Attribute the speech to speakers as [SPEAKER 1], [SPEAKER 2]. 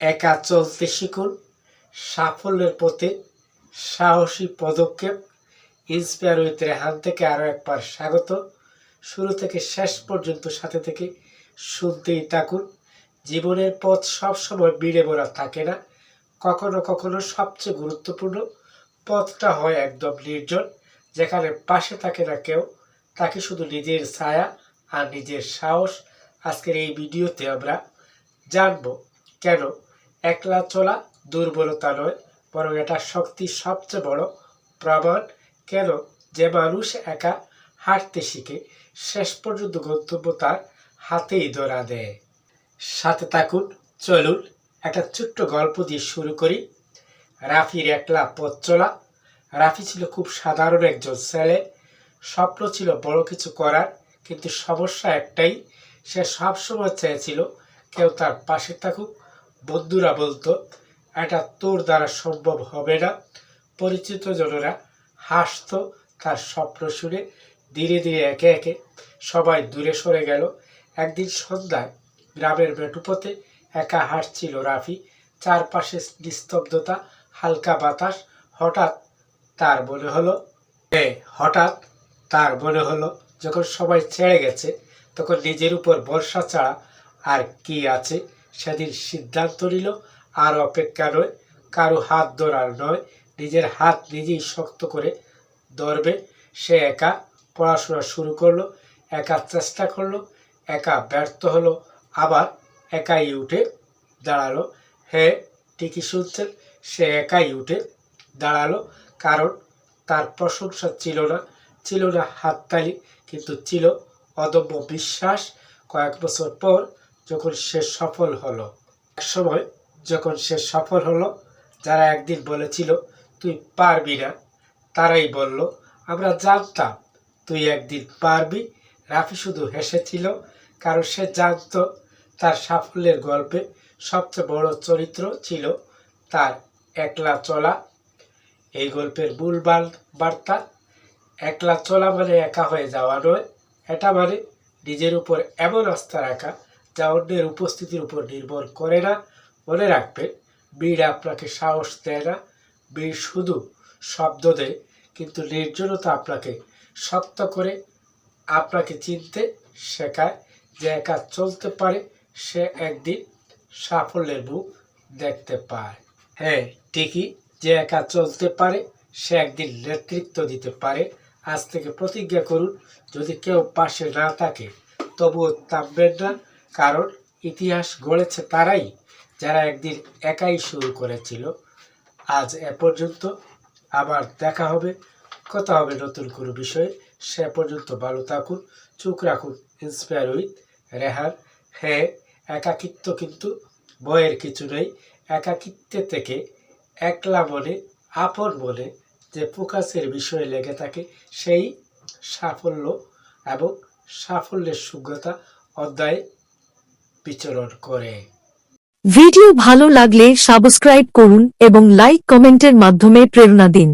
[SPEAKER 1] একা চলতে শিখুন, সাফল্যের পথে সাহসী পদক্ষেপ। ইন্সপায়ার উইথ রেহান থেকে আরও একবার স্বাগত। শুরু থেকে শেষ পর্যন্ত সাথে থেকে শুনতেই থাকুন। জীবনের পথ সবসময় বিড়ে ভরা থাকে না, কখনো কখনো সবচেয়ে গুরুত্বপূর্ণ পথটা হয় একদম নির্জন, যেখানে পাশে থাকে না কেউ, তাকে শুধু নিজের ছায়া আর নিজের সাহস। আজকের এই ভিডিওতে আমরা জানব কেন একলা চলা দুর্বলতা নয়, বরং এটা শক্তির সবচেয়ে বড় প্রমাণ। কেন যে মানুষ একা হাঁটতে শিখে শেষ পর্যন্ত গন্তব্য তার হাতেই ধরা দেয়। সাথে থাকুন, চলুন একটা ছোট্ট গল্প দিয়ে শুরু করি। রাফির একলা পথ চলা। রাফি ছিল খুব সাধারণ একজন ছেলে। স্বপ্ন ছিল বড় কিছু করার, কিন্তু সমস্যা একটাই, সে সবসময় চেয়েছিল কেউ তার পাশে থাকুক। বন্ধুরা বলতো, এটা তোর দ্বারা সম্ভব হবে না। পরিচিত জনেরা হাসতো তার স্বপ্ন শুনে। ধীরে ধীরে একে একে সবাই দূরে সরে গেল। একদিন সন্ধ্যায় গ্রামের মেঠোপথে একা হাঁটছিল রাফি। চারপাশে নিস্তব্ধতা, হালকা বাতাস। হঠাৎ তার মনে হলো যখন সবাই ছেড়ে গেছে, তখন নিজের উপর ভরসা ছাড়া আর কি আছে। সেদিন সিদ্ধান্ত নিল আর অপেক্ষা নয়, কারো হাত ধরার নয়, নিজের হাত নিজেই শক্ত করে ধরবে। সে একা পড়াশোনা শুরু করলো, একা চেষ্টা করলো, একা ব্যর্থ হলো, আবার একাই উঠে দাঁড়ালো। হ্যাঁ, ঠিকই শুনছেন, সে একাই উঠে দাঁড়ালো। কারণ তার প্রশংসা ছিল না হাততালি, কিন্তু ছিল অদম্য বিশ্বাস। কয়েক বছর পর যখন সে সফল হলো, একসময় যখন সে সফল হলো, যারা একদিন বলেছিল তুই পারবি না, তারাই বলল আমরা জানতাম তুই একদিন পারবি। রাফি শুধু হেসেছিল, কারণ সে জানত তার সাফল্যের গল্পে সবচেয়ে বড় চরিত্র ছিল তার একলা চলা। এই গল্পের মূল বার্তা, একলা চলা মানে একা হয়ে যাওয়া নয়, এটা মানে নিজের উপর এমন আস্থা রাখা যা অন্যের উপস্থিতির উপর নির্ভর করে না। মনে রাখবেন, বীর আপনাকে সাহস দেয় না, বীর শুধু শব্দ দেয়, কিন্তু নির্জনতা আপনাকে শক্ত করে, আপনাকে চিনতে শেখায়। যে একা চলতে পারে সে একদিন সাফল্যের মুখ দেখতে পায়। হ্যাঁ, ঠিকই, যে একা চলতে পারে সে একদিন নেতৃত্ব দিতে পারে। আজ থেকে প্রতিজ্ঞা করুন, যদি কেউ পাশে না থাকে তবুও থামবেন না, কারণ ইতিহাস গড়েছে তারাই যারা একদিন একাই শুরু করেছিল। আজ এ পর্যন্ত, আবার দেখা হবে, কথা হবে নতুন কোনো বিষয়ে। সে পর্যন্ত ভালো থাকুন, চোখ রাখুন ইন্সপায়ার উইথ রেহান। হ্যাঁ, একাকিত্ব কিন্তু ভয়ের কিছু নেই। একাকিত্বের থেকে একলা মনে, আপন মনে যে ফোকাসের বিষয়ে লেগে থাকে, সেই সাফল্য এবং সাফল্যের যোগ্যতা অধ্যায়ে বিচরণ করে।
[SPEAKER 2] ভিডিও ভালো লাগলে সাবস্ক্রাইব করুন এবং লাইক কমেন্টের মাধ্যমে প্রেরণা দিন।